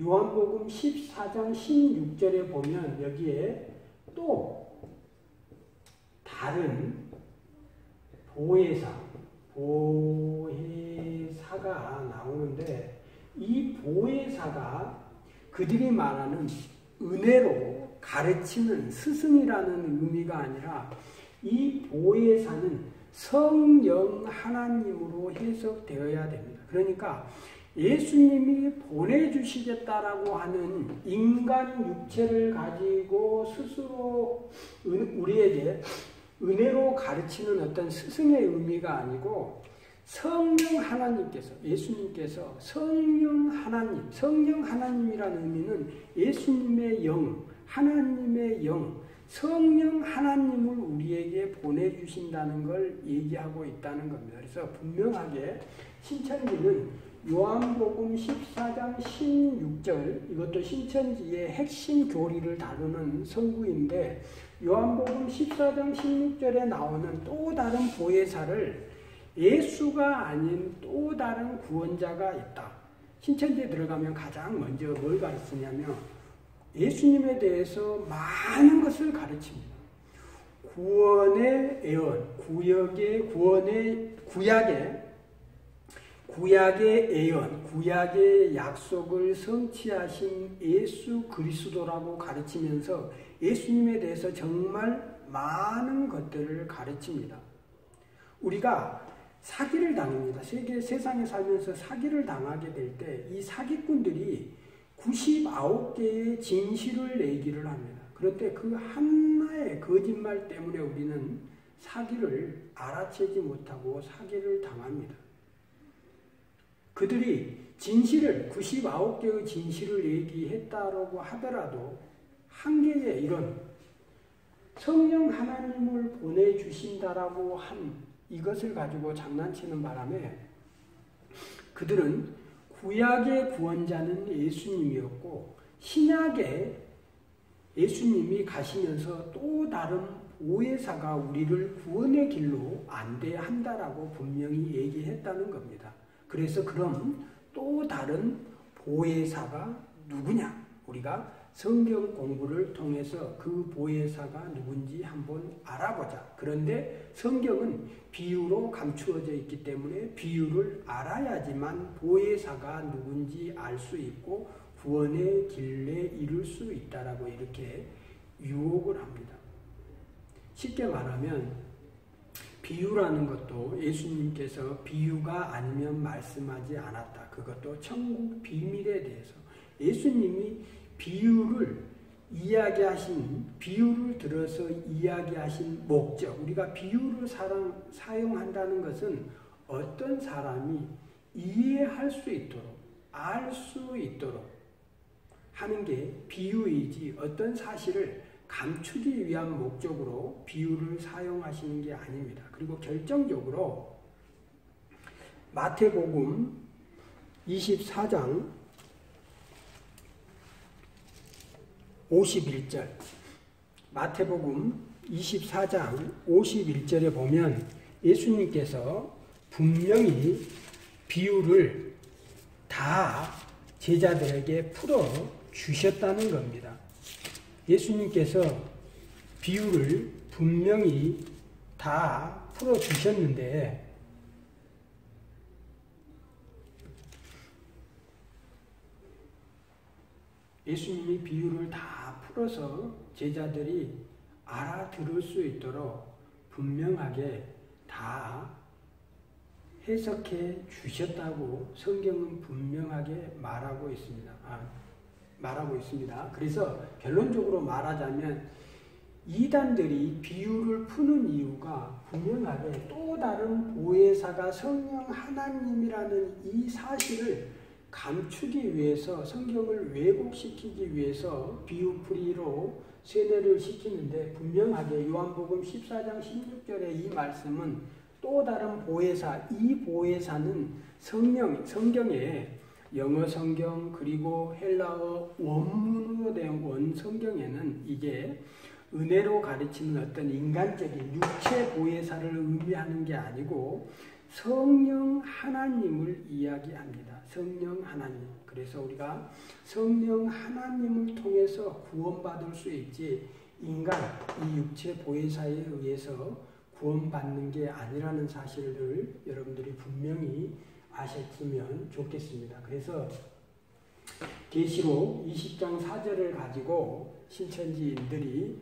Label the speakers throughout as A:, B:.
A: 요한복음 14장 16절에 보면 여기에 또 다른 보혜사가 나오는데, 이 보혜사가 그들이 말하는 은혜로 가르치는 스승이라는 의미가 아니라, 이 보혜사는 성령 하나님으로 해석되어야 됩니다. 그러니까 예수님이 보내주시겠다라고 하는 인간 육체를 가지고 스스로 우리에게 은혜로 가르치는 어떤 스승의 의미가 아니고, 성령 하나님께서, 예수님께서 성령 하나님이라는 의미는 예수님의 영, 하나님의 영, 성령 하나님을 우리에게 보내주신다는 걸 얘기하고 있다는 겁니다. 그래서 분명하게 신천지는 요한복음 14장 16절, 이것도 신천지의 핵심 교리를 다루는 성구인데, 요한복음 14장 16절에 나오는 또 다른 보혜사를 예수가 아닌 또 다른 구원자가 있다. 신천지에 들어가면 가장 먼저 뭘 가르치냐면 예수님에 대해서 많은 것을 가르칩니다. 구원의 예언, 구약의 예언, 구약의 약속을 성취하신 예수 그리스도라고 가르치면서 예수님에 대해서 정말 많은 것들을 가르칩니다. 우리가 사기를 당합니다. 세상에 살면서 사기를 당하게 될 때 이 사기꾼들이 99개의 진실을 얘기를 합니다. 그런데 그 하나의 거짓말 때문에 우리는 사기를 알아채지 못하고 사기를 당합니다. 그들이 99개의 진실을 얘기했다라고 하더라도 한 개의 이런 성령 하나님을 보내주신다라고 한 이것을 가지고 장난치는 바람에 그들은 구약의 구원자는 예수님이었고, 신약에 예수님이 가시면서 또 다른 보혜사가 우리를 구원의 길로 안대한다라고 분명히 얘기했다는 겁니다. 그래서 그럼 또 다른 보혜사가 누구냐? 우리가 성경 공부를 통해서 그 보혜사가 누군지 한번 알아보자. 그런데 성경은 비유로 감추어져 있기 때문에 비유를 알아야지만 보혜사가 누군지 알 수 있고 구원의 길에 이룰 수 있다라고 이렇게 유혹을 합니다. 쉽게 말하면 비유라는 것도 예수님께서 비유가 아니면 말씀하지 않았다. 그것도 천국 비밀에 대해서 예수님이 비유를 들어서 이야기하신 목적, 우리가 비유를 사용한다는 것은 어떤 사람이 이해할 수 있도록, 알 수 있도록 하는 게 비유이지, 어떤 사실을 감추기 위한 목적으로 비유를 사용하시는 게 아닙니다. 그리고 결정적으로 마태복음 24장 51절, 마태복음 24장 51절에 보면 예수님께서 분명히 비유를 다 제자들에게 풀어 주셨다는 겁니다. 예수님께서 비유를 분명히 다 풀어 주셨는데, 예수님이 비유를 다 풀어서 제자들이 알아들을 수 있도록 분명하게 다 해석해 주셨다고 성경은 분명하게 말하고 있습니다. 그래서 결론적으로 말하자면 이단들이 비유를 푸는 이유가 분명하게 또 다른 보혜사가 성령 하나님이라는 이 사실을 감추기 위해서, 성경을 왜곡시키기 위해서 비유풀이로 세뇌를 시키는데, 분명하게 요한복음 14장 16절의 이 말씀은 또 다른 보혜사, 이 보혜사는 성경에 영어 성경 그리고 헬라어 원문으로 된 원성경에는 이게 은혜로 가르치는 어떤 인간적인 육체 보혜사를 의미하는 게 아니고 성령 하나님을 이야기합니다. 성령 하나님. 그래서 우리가 성령 하나님을 통해서 구원받을 수 있지 인간, 이 육체 보혜사에 의해서 구원받는 게 아니라는 사실을 여러분들이 분명히 아셨으면 좋겠습니다. 그래서 계시록 20장 4절을 가지고 신천지인들이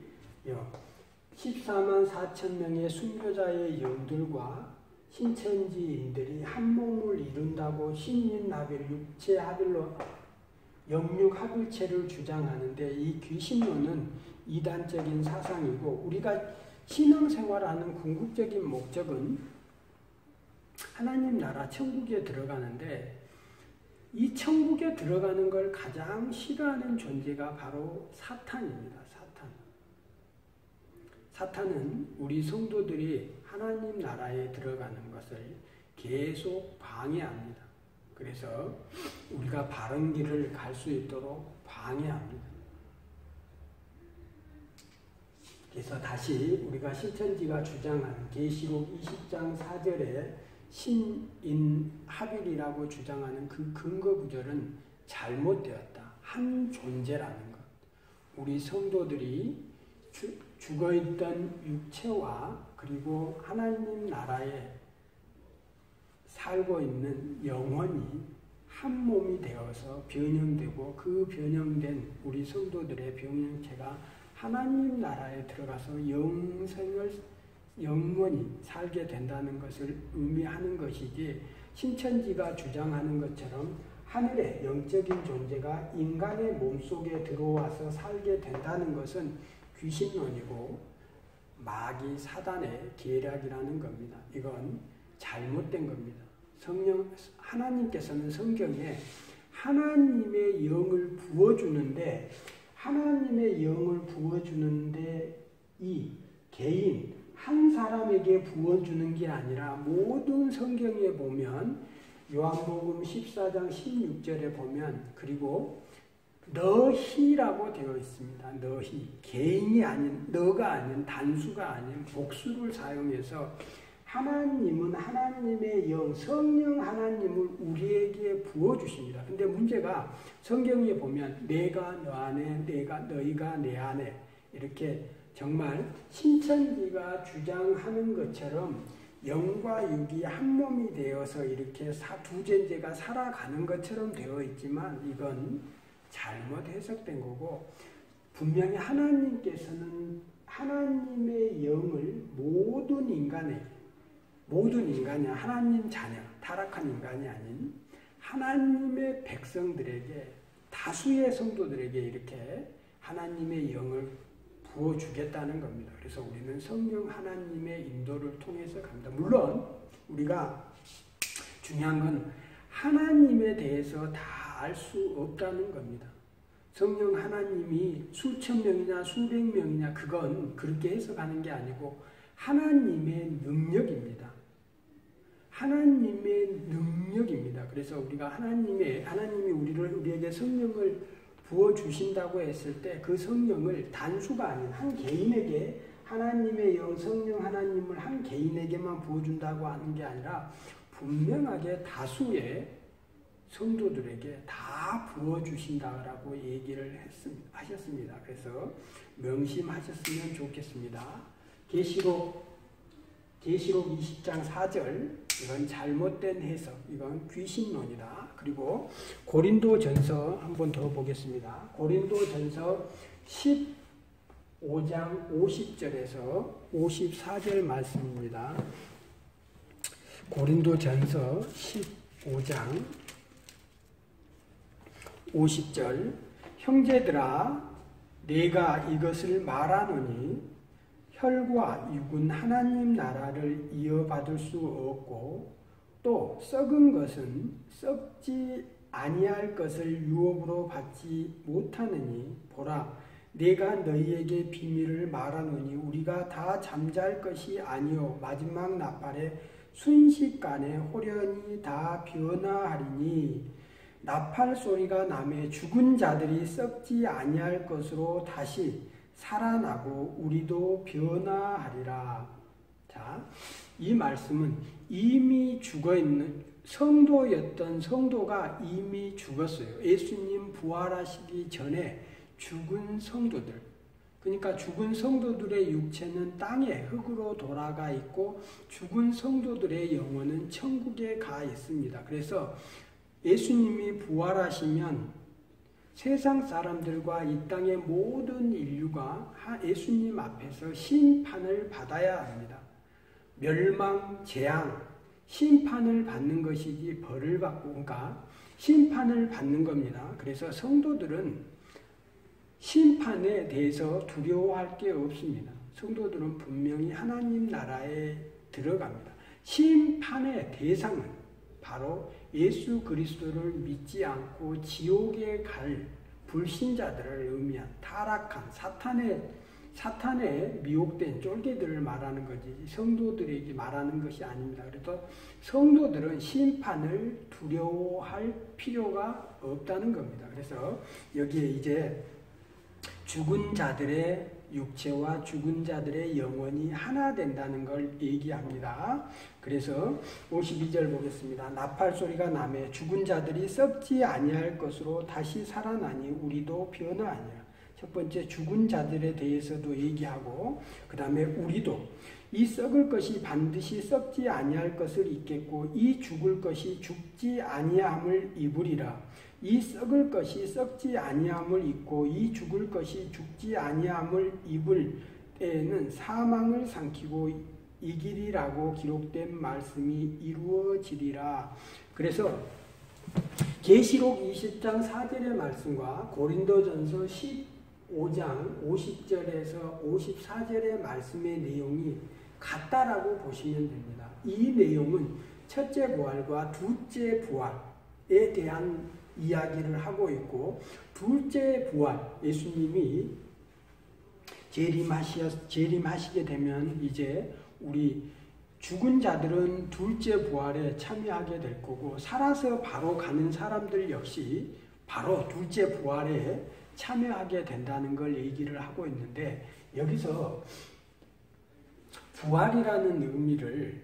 A: 14만 4천 명의 순교자의 영들과 신천지인들이 한 몸을 이룬다고 신인합일, 육체합일로 영육합일체를 주장하는데 이 귀신론은 이단적인 사상이고 우리가 신앙생활하는 궁극적인 목적은 하나님 나라 천국에 들어가는데 이 천국에 들어가는 걸 가장 싫어하는 존재가 바로 사탄입니다. 사탄은 우리 성도들이 하나님 나라에 들어가는 것을 계속 방해합니다. 그래서 우리가 바른 길을 갈 수 있도록 방해합니다. 그래서 다시 우리가 신천지가 주장하는 계시록 20장 4절에 신인합일이라고 주장하는 그 근거 구절은 잘못되었다. 한 존재라는 것. 우리 성도들이 죽어있던 육체와 그리고 하나님 나라에 살고 있는 영혼이 한 몸이 되어서 변형되고 그 변형된 우리 성도들의 변형체가 하나님 나라에 들어가서 영원히 살게 된다는 것을 의미하는 것이지 신천지가 주장하는 것처럼 하늘의 영적인 존재가 인간의 몸속에 들어와서 살게 된다는 것은 귀신론이고 마귀 사단의 계략이라는 겁니다. 이건 잘못된 겁니다. 하나님께서는 성경에 하나님의 영을 부어주는데 하나님의 영을 부어주는데 이 개인 한 사람에게 부어주는 게 아니라 모든 성경에 보면 요한복음 14장 16절에 보면 그리고 너희라고 되어 있습니다. 너희 개인이 아닌 너가 아닌 단수가 아닌 복수를 사용해서 하나님은 하나님의 영 성령 하나님을 우리에게 부어주십니다. 근데 문제가 성경에 보면 내가 너 안에 너희가 내 안에 이렇게 정말 신천지가 주장하는 것처럼 영과 육이 한 몸이 되어서 이렇게 두 존재가 살아가는 것처럼 되어 있지만 이건 잘못 해석된 거고 분명히 하나님께서는 하나님의 영을 모든 인간이 하나님 자녀, 타락한 인간이 아닌 하나님의 백성들에게 다수의 성도들에게 이렇게 하나님의 영을 부어주겠다는 겁니다. 그래서 우리는 성령 하나님의 인도를 통해서 갑니다. 물론 우리가 중요한 건 하나님에 대해서 다 알 수 없다는 겁니다. 성령 하나님이 수천 명이냐 수백 명이냐 그건 그렇게 해석하는 게 아니고 하나님의 능력입니다. 하나님의 능력입니다. 그래서 우리가 하나님이 우리에게 성령을 부어 주신다고 했을 때 그 성령을 단수가 아닌 한 개인에게 하나님의 영 성령 하나님을 한 개인에게만 부어 준다고 하는 게 아니라 분명하게 다수의 성도들에게 다 부어 주신다라고 얘기를 하셨습니다. 그래서 명심하셨으면 좋겠습니다. 계시록 20장 4절 이건 잘못된 해석, 이건 귀신론이다. 그리고 고린도전서 한번 더 보겠습니다. 고린도전서 15장 50절에서 54절 말씀입니다. 고린도전서 15장 50절 형제들아 내가 이것을 말하노니 혈과 육은 하나님 나라를 이어받을 수 없고 또 썩은 것은 썩지 아니할 것을 유업으로 받지 못하느니 보라 내가 너희에게 비밀을 말하노니 우리가 다 잠잘 것이 아니요 마지막 나팔에 순식간에 호련히 다 변화하리니 나팔 소리가 나매 죽은 자들이 썩지 아니할 것으로 다시 살아나고 우리도 변화하리라. 자, 이 말씀은 이미 죽어있는 성도였던 성도가 이미 죽었어요. 예수님 부활하시기 전에 죽은 성도들. 그러니까 죽은 성도들의 육체는 땅에 흙으로 돌아가 있고 죽은 성도들의 영혼은 천국에 가 있습니다. 그래서 예수님이 부활하시면 세상 사람들과 이 땅의 모든 인류가 예수님 앞에서 심판을 받아야 합니다. 멸망, 재앙, 심판을 받는 것이지 벌을 받고, 그러니까 심판을 받는 겁니다. 그래서 성도들은 심판에 대해서 두려워할 게 없습니다. 성도들은 분명히 하나님 나라에 들어갑니다. 심판의 대상은 바로 예수 그리스도를 믿지 않고 지옥에 갈 불신자들을 의미한 타락한 사탄의 미혹된 쫄개들을 말하는 거지 성도들에게 말하는 것이 아닙니다. 그래서 성도들은 심판을 두려워할 필요가 없다는 겁니다. 그래서 여기에 이제 죽은 자들의 육체와 죽은 자들의 영혼이 하나 된다는 걸 얘기합니다. 그래서 52절 보겠습니다. 나팔 소리가 나매 죽은 자들이 썩지 아니할 것으로 다시 살아나니 우리도 변화하니라. 첫 번째 죽은 자들에 대해서도 얘기하고 그 다음에 우리도 이 썩을 것이 반드시 썩지 아니할 것을 잊겠고 이 죽을 것이 죽지 아니함을 입으리라. 이 썩을 것이 썩지 아니함을 입고 이 죽을 것이 죽지 아니함을 입을 때에는 사망을 삼키고 이기리라고 기록된 말씀이 이루어지리라. 그래서 계시록 20장 4절의 말씀과 고린도전서 15장 50절에서 54절의 말씀의 내용이 같다라고 보시면 됩니다. 이 내용은 첫째 부활과 둘째 부활에 대한 이야기를 하고 있고 둘째 부활, 예수님이 재림하시게 되면 이제 우리 죽은 자들은 둘째 부활에 참여하게 될 거고 살아서 바로 가는 사람들 역시 바로 둘째 부활에 참여하게 된다는 걸 얘기를 하고 있는데 여기서 부활이라는 의미를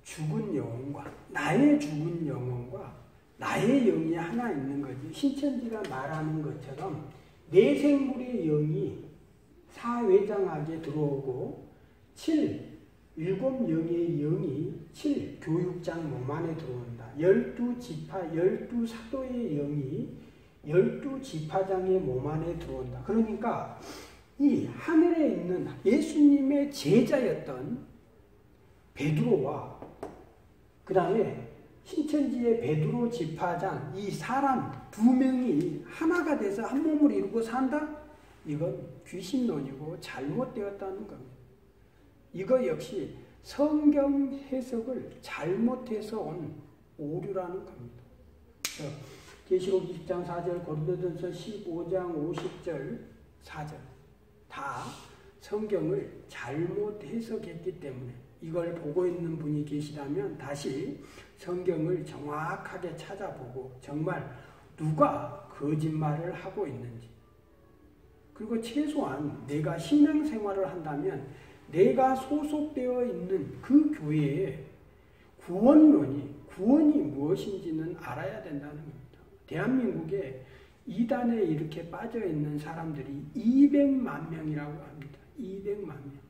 A: 죽은 영혼과 나의 죽은 영혼과 나의 영이 하나 있는 거지. 신천지가 말하는 것처럼 내 생물의 영이 사회장하게 들어오고 7영의 영이 7교육장 몸 안에 들어온다. 12지파, 12사도의 영이 12지파장의 몸 안에 들어온다. 그러니까 이 하늘에 있는 예수님의 제자였던 베드로와 그 다음에 신천지의 베드로 지파장 이 사람 두 명이 하나가 돼서 한 몸을 이루고 산다? 이건 귀신론이고 잘못되었다는 겁니다. 이거 역시 성경 해석을 잘못해서 온 오류라는 겁니다. 계시록 20장 4절, 고린도전서 15장 50절 4절 다 성경을 잘못 해석했기 때문에 이걸 보고 있는 분이 계시다면 다시 성경을 정확하게 찾아보고 정말 누가 거짓말을 하고 있는지 그리고 최소한 내가 신앙생활을 한다면 내가 소속되어 있는 그 교회의 구원이 무엇인지는 알아야 된다는 겁니다. 대한민국에 이단에 이렇게 빠져있는 사람들이 200만 명이라고 합니다. 200만 명.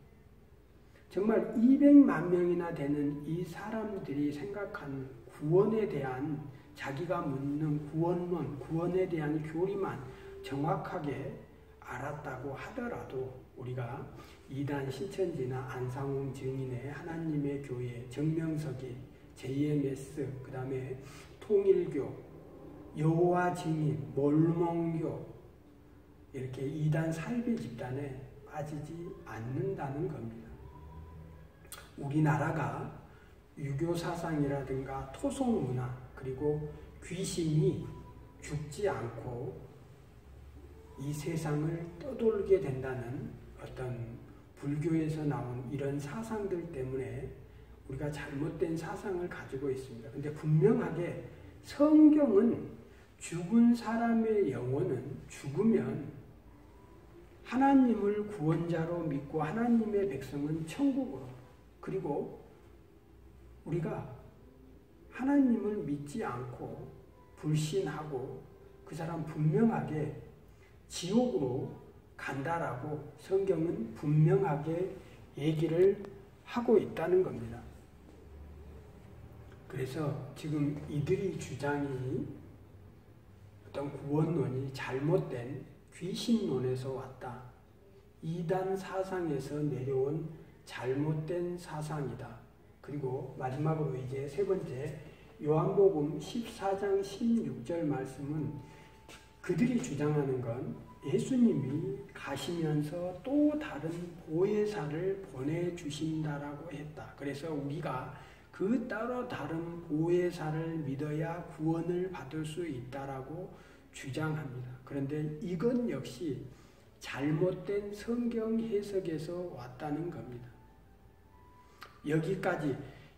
A: 정말 200만 명이나 되는 이 사람들이 생각하는 구원에 대한 자기가 묻는 구원론, 구원에 대한 교리만 정확하게 알았다고 하더라도 우리가 이단 신천지나 안상홍 증인의 하나님의 교회, 정명석이, JMS, 그 다음에 통일교, 여호와 증인, 몰몬교 이렇게 이단 살배 집단에 빠지지 않는다는 겁니다. 우리나라가 유교 사상이라든가 토속 문화 그리고 귀신이 죽지 않고 이 세상을 떠돌게 된다는 어떤 불교에서 나온 이런 사상들 때문에 우리가 잘못된 사상을 가지고 있습니다. 근데 분명하게 성경은 죽은 사람의 영혼은 죽으면 하나님을 구원자로 믿고 하나님의 백성은 천국으로 그리고 우리가 하나님을 믿지 않고 불신하고 그 사람 분명하게 지옥으로 간다라고 성경은 분명하게 얘기를 하고 있다는 겁니다. 그래서 지금 이들이 주장이 어떤 구원론이 잘못된 귀신론에서 왔다. 이단 사상에서 내려온 잘못된 사상이다. 그리고 마지막으로 이제 세 번째 요한복음 14장 16절 말씀은 그들이 주장하는 건 예수님이 가시면서 또 다른 보혜사를 보내주신다라고 했다. 그래서 우리가 그 따로 다른 보혜사를 믿어야 구원을 받을 수 있다라고 주장합니다. 그런데 이건 역시 잘못된 성경 해석에서 왔다는 겁니다. 여기까지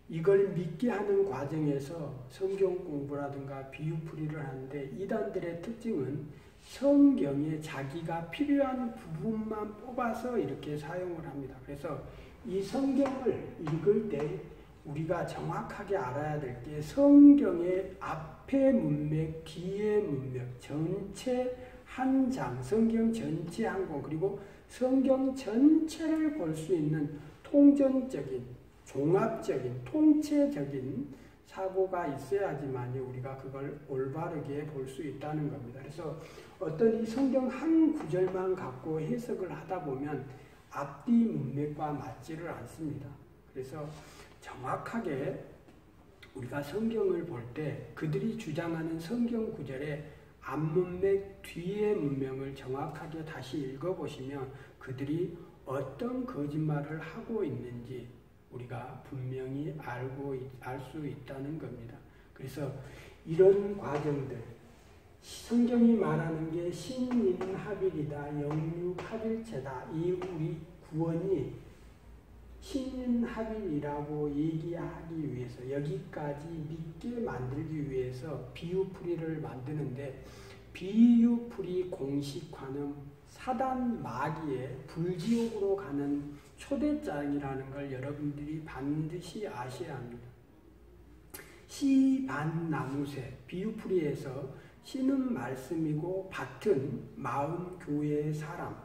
A: 이걸 믿게 하는 과정에서 성경 공부라든가 비유풀이를 하는데 이단들의 특징은 성경에 자기가 필요한 부분만 뽑아서 이렇게 사용을 합니다. 그래서 이 성경을 읽을 때 우리가 정확하게 알아야 될 게 성경의 앞에 문맥, 뒤에 문맥, 전체 한 장, 성경 전체 한 권, 그리고 성경 전체를 볼 수 있는 통전적인, 종합적인, 통체적인 사고가 있어야지만 우리가 그걸 올바르게 볼 수 있다는 겁니다. 그래서 어떤 이 성경 한 구절만 갖고 해석을 하다 보면 앞뒤 문맥과 맞지를 않습니다. 그래서 정확하게 우리가 성경을 볼 때 그들이 주장하는 성경 구절의 앞문맥, 뒤의 문맥을 정확하게 다시 읽어보시면 그들이 어떤 거짓말을 하고 있는지 우리가 분명히 알 수 있다는 겁니다. 그래서 이런 과정들, 성경이 말하는 게 신인합일이다, 영육합일체다, 이 우리 구원이 신인합일이라고 얘기하기 위해서 여기까지 믿게 만들기 위해서 비유풀이를 만드는데 비유풀이 공식화는 사단 마귀의 불지옥으로 가는 초대장이라는 걸 여러분들이 반드시 아셔야 합니다. 시, 반, 나무새, 비유풀이에서 시는 말씀이고 밭은 마음, 교회의 사람,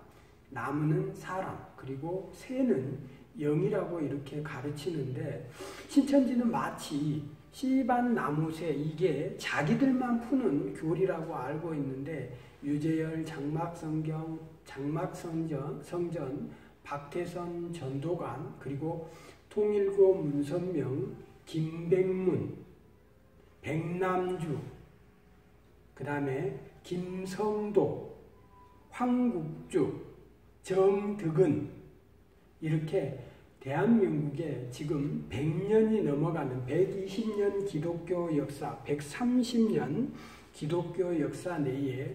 A: 나무는 사람, 그리고 새는 영이라고 이렇게 가르치는데 신천지는 마치 시반 나무새 이게 자기들만 푸는 교리라고 알고 있는데 유재열 장막성경, 장막성전, 박태선 전도관, 그리고 통일교 문선명, 김백문, 백남주, 그 다음에 김성도, 황국주, 정득은 이렇게 대한민국에 지금 100년이 넘어가는 120년 기독교 역사, 130년 기독교 역사 내에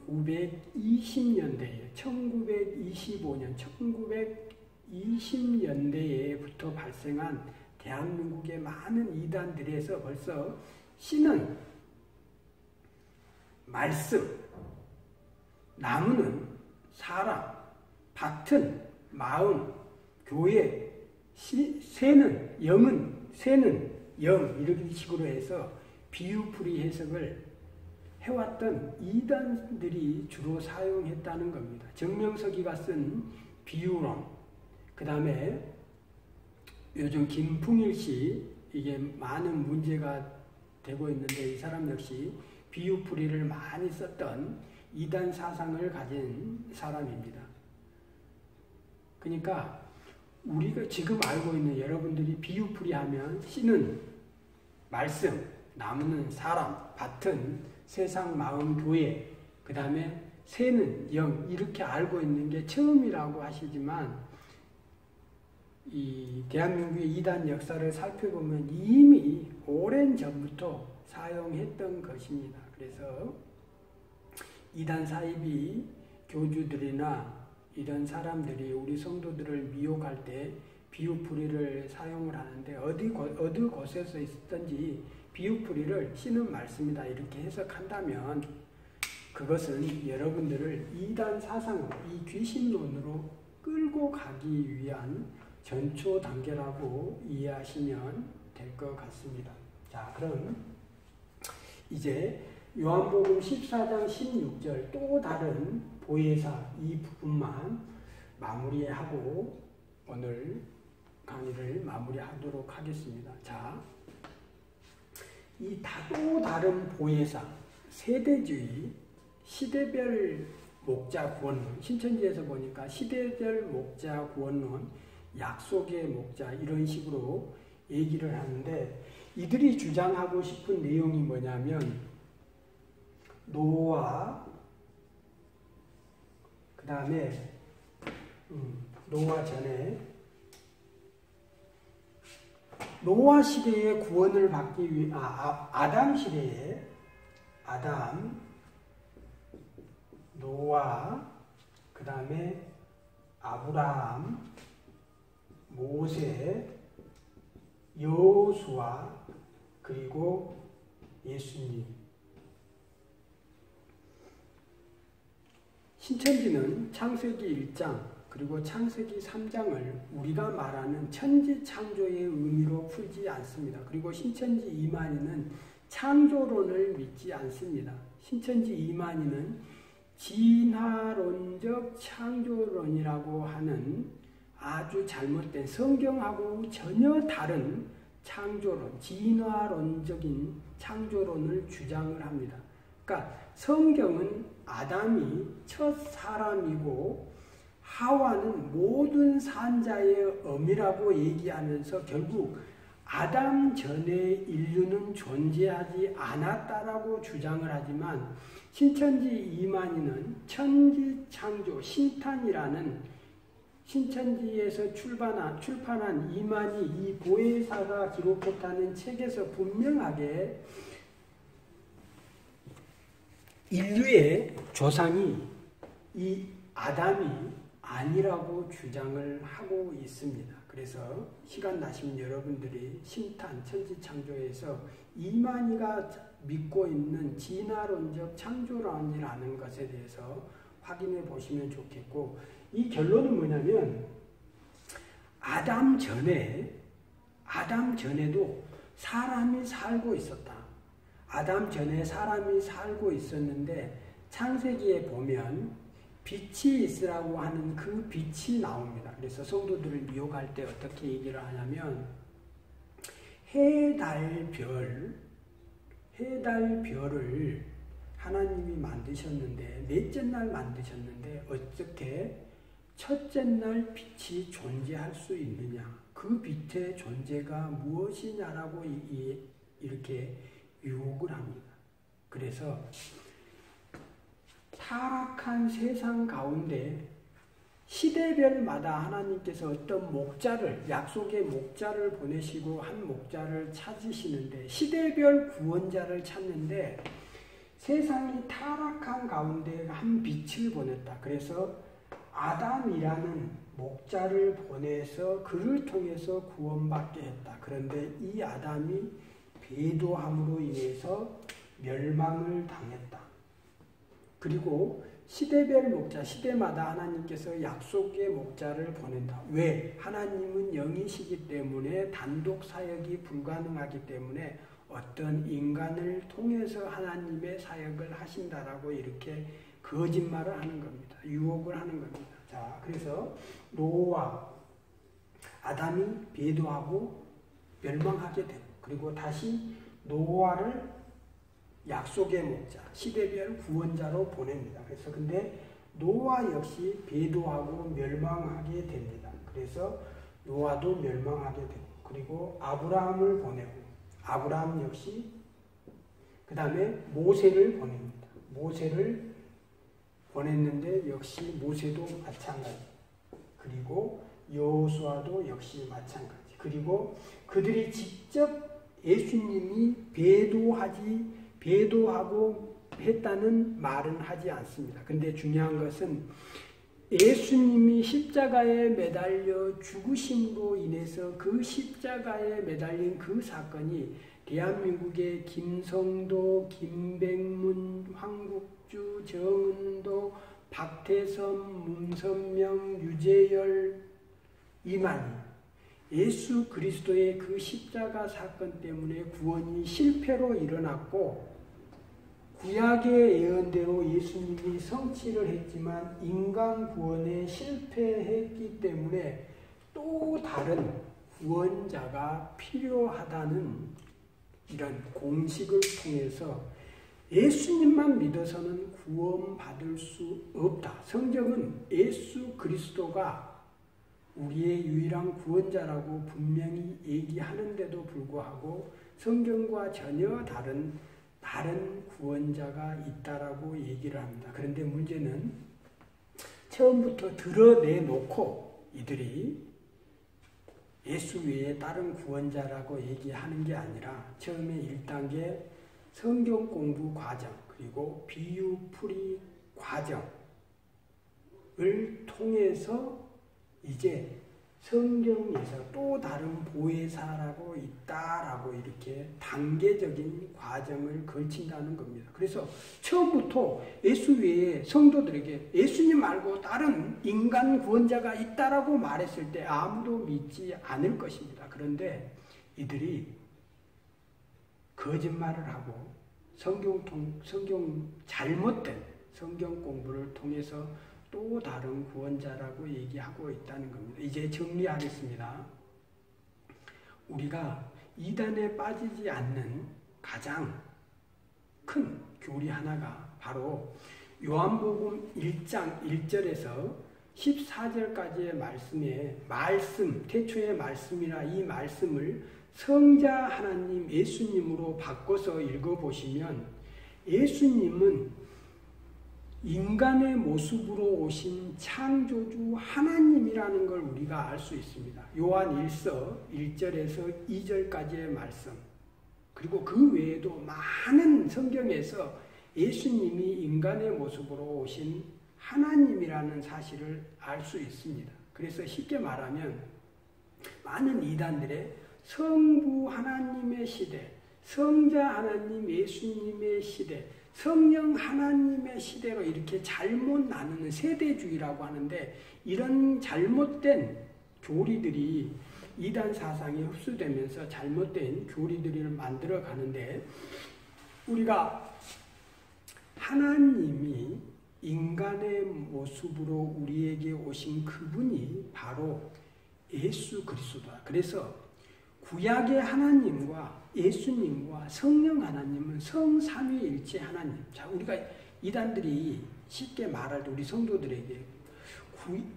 A: 1920년대에 1925년, 1920년대에부터 발생한 대한민국의 많은 이단들에서 벌써 신은 말씀, 나무는 사람, 밭은 마음, 교회, 새는 영 이런 식으로 해서 비유풀이 해석을 해왔던 이단들이 주로 사용했다는 겁니다. 정명석이가 쓴 비유론, 그 다음에 요즘 김풍일 씨, 이게 많은 문제가 되고 있는데 이 사람 역시 비유풀이를 많이 썼던 이단 사상을 가진 사람입니다. 그러니까 우리가 지금 알고 있는 여러분들이 비유풀이 하면 씨는 말씀, 나무는 사람, 밭은 세상, 마음, 교회, 그 다음에 새는 영, 이렇게 알고 있는 게 처음이라고 하시지만 이 대한민국의 이단 역사를 살펴보면 이미 오랜 전부터 사용했던 것입니다. 그래서 이단 사이비 교주들이나 이런 사람들이 우리 성도들을 미혹할 때 비유풀이를 사용을 하는데 어느 곳에서 있었든지 비유풀이를 씨는 말씀이다 이렇게 해석한다면 그것은 여러분들을 이단 사상으로, 이 귀신론으로 끌고 가기 위한 전초 단계라고 이해하시면 될 것 같습니다. 자, 그럼 이제 요한복음 14장 16절 또 다른 보혜사 이 부분만 마무리하고 오늘 강의를 마무리하도록 하겠습니다. 자, 이 또 다른 보혜사, 세대주의, 시대별 목자 구원론, 신천지에서 보니까 시대별 목자 구원론, 약속의 목자 이런 식으로 얘기를 하는데 이들이 주장하고 싶은 내용이 뭐냐면 노아, 그 다음에 노아 전에 노아 시대의 구원을 받기 위해 아담 시대에 아담, 노아, 그 다음에 아브라함, 모세, 여호수아, 그리고 예수님. 신천지는 창세기 1장 그리고 창세기 3장을 우리가 말하는 천지창조의 의미로 풀지 않습니다. 그리고 신천지 이만희는 창조론을 믿지 않습니다. 신천지 이만희는 진화론적 창조론이라고 하는 아주 잘못된 성경하고 전혀 다른 창조론, 진화론적인 창조론을 주장을 합니다. 그러니까 성경은 아담이 첫 사람이고 하와는 모든 산자의 어미라고 얘기하면서 결국 아담 전에 인류는 존재하지 않았다라고 주장을 하지만 신천지 이만희는 천지창조 신탄이라는 신천지에서 출판한 이만희 이 보혜사가 기록했다는 책에서 분명하게 인류의 조상이 이 아담이 아니라고 주장을 하고 있습니다. 그래서 시간 나시면 여러분들이 신탄 천지창조에서 이만희가 믿고 있는 진화론적 창조론이라는 것에 대해서 확인해 보시면 좋겠고, 이 결론은 뭐냐면 아담 전에도 사람이 살고 있었다. 아담 전에 사람이 살고 있었는데 창세기에 보면 빛이 있으라고 하는 그 빛이 나옵니다. 그래서 성도들을 미혹할 때 어떻게 얘기를 하냐면 해, 달, 별을 하나님이 만드셨는데 넷째 날 만드셨는데 어떻게 첫째 날 빛이 존재할 수 있느냐, 그 빛의 존재가 무엇이냐라고 이렇게 유혹을 합니다. 그래서 타락한 세상 가운데 시대별마다 하나님께서 어떤 목자를, 약속의 목자를 보내시고 한 목자를 찾으시는데 시대별 구원자를 찾는데 세상이 타락한 가운데 한 빛을 보냈다. 그래서 아담이라는 목자를 보내서 그를 통해서 구원받게 했다. 그런데 이 아담이 배도함으로 인해서 멸망을 당했다. 그리고 시대별 목자, 시대마다 하나님께서 약속의 목자를 보낸다. 왜? 하나님은 영이시기 때문에 단독 사역이 불가능하기 때문에 어떤 인간을 통해서 하나님의 사역을 하신다라고 이렇게 거짓말을 하는 겁니다. 유혹을 하는 겁니다. 자, 그래서 노아, 아담이 배도하고 멸망하게 되고, 그리고 다시 노아를 약속의 목자, 시대별 구원자로 보냅니다. 그래서 근데 노아 역시 배도하고 멸망하게 됩니다. 그래서 노아도 멸망하게 되고, 그리고 아브라함을 보내고, 아브라함 역시 그 다음에 모세를 보냅니다. 모세를 보냈는데 역시 모세도 마찬가지. 그리고 여호수아도 역시 마찬가지. 그리고 그들이 직접 예수님이 배도하고 했다는 말은 하지 않습니다. 근데 중요한 것은 예수님이 십자가에 매달려 죽으심으로 인해서 그 십자가에 매달린 그 사건이 대한민국의 김성도, 김백문, 황국주, 정은도, 박태선, 문선명, 유재열, 이만희 예수 그리스도의 그 십자가 사건 때문에 구원이 실패로 일어났고 구약의 예언대로 예수님이 성취를 했지만 인간 구원에 실패했기 때문에 또 다른 구원자가 필요하다는 이런 공식을 통해서 예수님만 믿어서는 구원받을 수 없다. 성경은 예수 그리스도가 우리의 유일한 구원자라고 분명히 얘기하는데도 불구하고 성경과 전혀 다른 구원자가 있다라고 얘기를 합니다. 그런데 문제는 처음부터 드러내놓고 이들이 예수 외에 다른 구원자라고 얘기하는 게 아니라 처음에 1단계 성경 공부 과정 그리고 비유풀이 과정을 통해서 이제 성경에서 또 다른 보혜사라고 있다라고 이렇게 단계적인 과정을 거친다는 겁니다. 그래서 처음부터 예수 외에 성도들에게 예수님 말고 다른 인간 구원자가 있다라고 말했을 때 아무도 믿지 않을 것입니다. 그런데 이들이 거짓말을 하고 잘못된 성경 공부를 통해서 또 다른 구원자라고 얘기하고 있다는 겁니다. 이제 정리하겠습니다. 우리가 이단에 빠지지 않는 가장 큰 교리 하나가 바로 요한복음 1장 1절에서 14절까지의 태초의 말씀이라 이 말씀을 성자 하나님 예수님으로 바꿔서 읽어보시면 예수님은 인간의 모습으로 오신 창조주 하나님이라는 걸 우리가 알 수 있습니다. 요한 1서 1절에서 2절까지의 말씀 그리고 그 외에도 많은 성경에서 예수님이 인간의 모습으로 오신 하나님이라는 사실을 알 수 있습니다. 그래서 쉽게 말하면 많은 이단들의 성부 하나님의 시대, 성자 하나님 예수님의 시대, 성령 하나님의 시대로 이렇게 잘못 나누는 세대주의라고 하는데 이런 잘못된 교리들이 이단 사상에 흡수되면서 잘못된 교리들을 만들어 가는데 우리가 하나님이 인간의 모습으로 우리에게 오신 그분이 바로 예수 그리스도다. 그래서 구약의 하나님과 예수님과 성령 하나님은 성삼위일체 하나님. 자, 우리가 이단들이 쉽게 말할 때 우리 성도들에게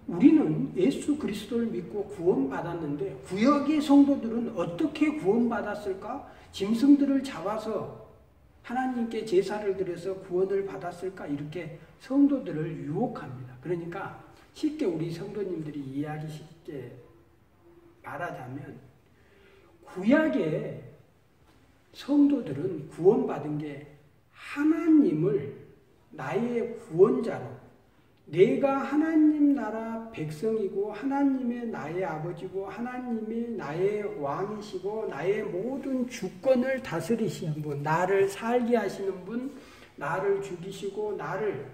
A: 우리는 예수 그리스도를 믿고 구원받았는데 구약의 성도들은 어떻게 구원받았을까? 짐승들을 잡아서 하나님께 제사를 드려서 구원을 받았을까? 이렇게 성도들을 유혹합니다. 그러니까 쉽게 우리 성도님들이 이해하기 쉽게 말하자면 구약의 성도들은 구원받은 게 하나님을 나의 구원자로 내가 하나님 나라 백성이고 하나님의 나의 아버지고 하나님의 나의 왕이시고 나의 모든 주권을 다스리시는 분, 나를 살게 하시는 분, 나를 죽이시고 나를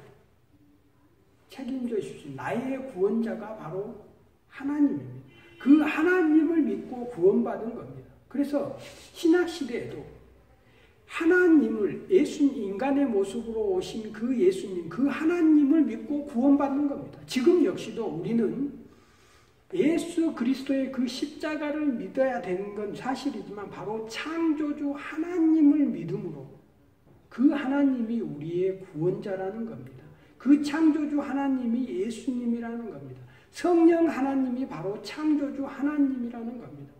A: 책임져 주신 나의 구원자가 바로 하나님입니다. 그 하나님을 믿고 구원받은 겁니다. 그래서 신학시대에도 하나님을 인간의 모습으로 오신 그 예수님, 그 하나님을 믿고 구원받는 겁니다. 지금 역시도 우리는 예수 그리스도의 그 십자가를 믿어야 되는 건 사실이지만 바로 창조주 하나님을 믿음으로 그 하나님이 우리의 구원자라는 겁니다. 그 창조주 하나님이 예수님이라는 겁니다. 성령 하나님이 바로 창조주 하나님이라는 겁니다.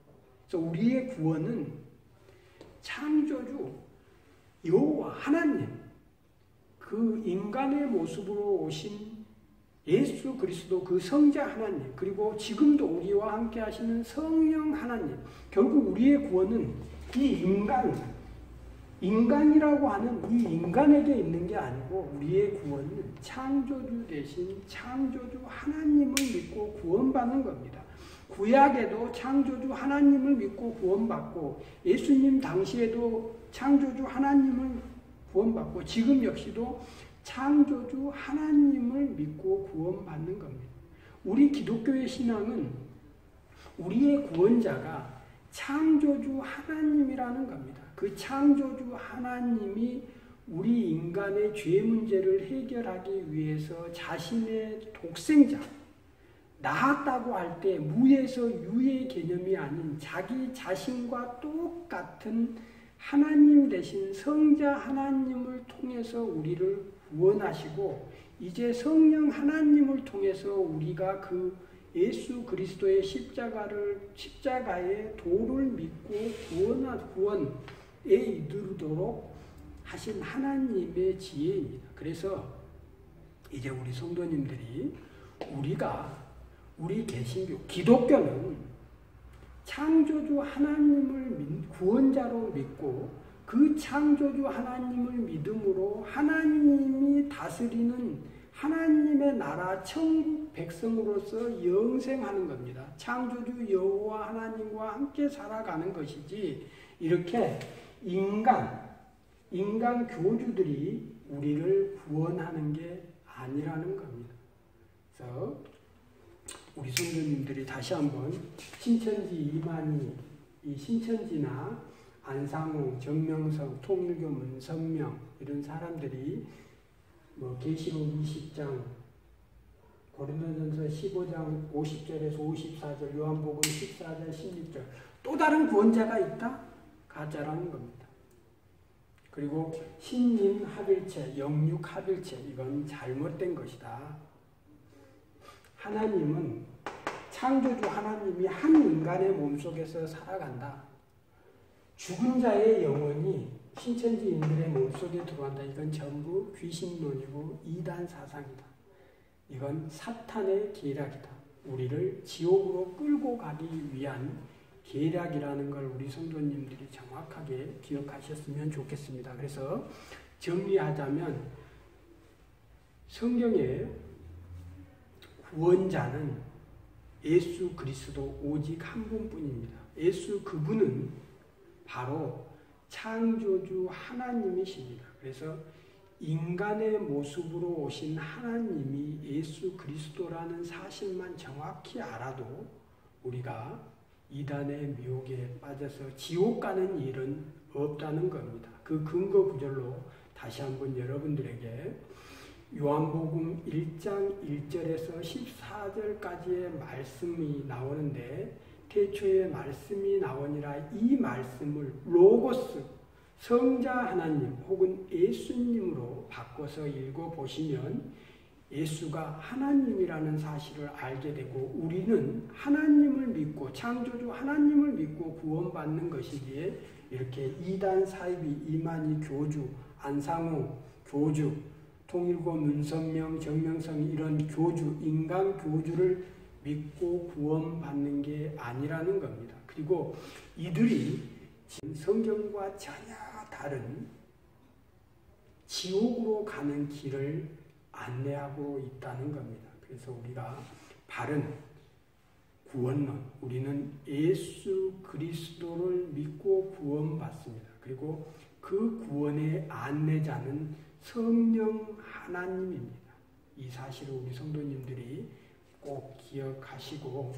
A: 그래서 우리의 구원은 창조주 여호와 하나님, 그 인간의 모습으로 오신 예수 그리스도 그 성자 하나님, 그리고 지금도 우리와 함께 하시는 성령 하나님, 결국 우리의 구원은 이 인간이라고 하는 이 인간에게 있는 게 아니고 우리의 구원은 창조주 대신 창조주 하나님을 믿고 구원받는 겁니다. 구약에도 창조주 하나님을 믿고 구원받고 예수님 당시에도 창조주 하나님을 구원받고 지금 역시도 창조주 하나님을 믿고 구원받는 겁니다. 우리 기독교의 신앙은 우리의 구원자가 창조주 하나님이라는 겁니다. 그 창조주 하나님이 우리 인간의 죄 문제를 해결하기 위해서 자신의 독생자, 낳았다고 할 때 무에서 유의 개념이 아닌 자기 자신과 똑같은 하나님 대신 성자 하나님을 통해서 우리를 구원하시고, 이제 성령 하나님을 통해서 우리가 그 예수 그리스도의 십자가의 도를 믿고 구원에 이르도록 하신 하나님의 지혜입니다. 그래서 이제 우리 성도님들이 우리 개신교, 기독교는 창조주 하나님을 구원자로 믿고 그 창조주 하나님을 믿음으로 하나님이 다스리는 하나님의 나라 천국 백성으로서 영생하는 겁니다. 창조주 여호와 하나님과 함께 살아가는 것이지, 이렇게 인간 교주들이 우리를 구원하는 게 아니라는 겁니다. 그래서 우리 성도님들이 다시 한번 신천지 이만희, 이 신천지나 안상홍, 정명성, 통일교 문선명 이런 사람들이 계시록 20장, 고린도전서 15장 50절에서 54절, 요한복음 14장 16절 또 다른 구원자가 있다? 가짜라는 겁니다. 그리고 신림 합일체, 영육 합일체, 이건 잘못된 것이다. 하나님은, 창조주 하나님이 한 인간의 몸속에서 살아간다. 죽은 자의 영혼이 신천지인들의 몸속에 들어간다. 이건 전부 귀신론이고 이단 사상이다. 이건 사탄의 계략이다. 우리를 지옥으로 끌고 가기 위한 계략이라는 걸 우리 성도님들이 정확하게 기억하셨으면 좋겠습니다. 그래서 정리하자면 성경에 구원자는 예수 그리스도 오직 한 분뿐입니다. 예수 그분은 바로 창조주 하나님이십니다. 그래서 인간의 모습으로 오신 하나님이 예수 그리스도라는 사실만 정확히 알아도 우리가 이단의 미혹에 빠져서 지옥 가는 일은 없다는 겁니다. 그 근거 구절로 다시 한번 여러분들에게 요한복음 1장 1절에서 14절까지의 말씀이 나오는데, 태초에 말씀이 나오니라, 이 말씀을 로고스, 성자 하나님 혹은 예수님으로 바꿔서 읽어보시면 예수가 하나님이라는 사실을 알게 되고, 우리는 하나님을 믿고 창조주 하나님을 믿고 구원받는 것이기에 이렇게 이단 사이비, 이만희 교주, 안상홍 교주, 통일교 문선명, 정명성 이런 교주, 인간 교주를 믿고 구원받는 게 아니라는 겁니다. 그리고 이들이 성경과 전혀 다른 지옥으로 가는 길을 안내하고 있다는 겁니다. 그래서 우리가 바른 구원론, 우리는 예수 그리스도를 믿고 구원받습니다. 그리고 그 구원의 안내자는 성령 하나님입니다. 이 사실을 우리 성도님들이 꼭 기억하시고,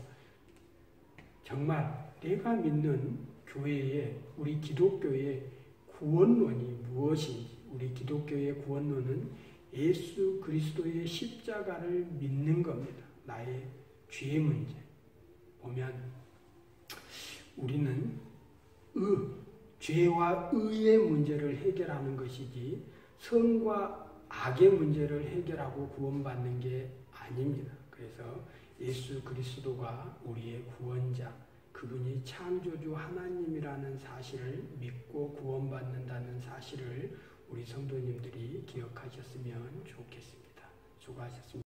A: 정말 내가 믿는 교회에, 우리 기독교의 구원론이 무엇인지, 우리 기독교의 구원론은 예수 그리스도의 십자가를 믿는 겁니다. 나의 죄의 문제 보면 우리는 죄와 의의 문제를 해결하는 것이지 선과 악의 문제를 해결하고 구원받는 게 아닙니다. 그래서 예수 그리스도가 우리의 구원자, 그분이 창조주 하나님이라는 사실을 믿고 구원받는다는 사실을 우리 성도님들이 기억하셨으면 좋겠습니다. 수고하셨습니다.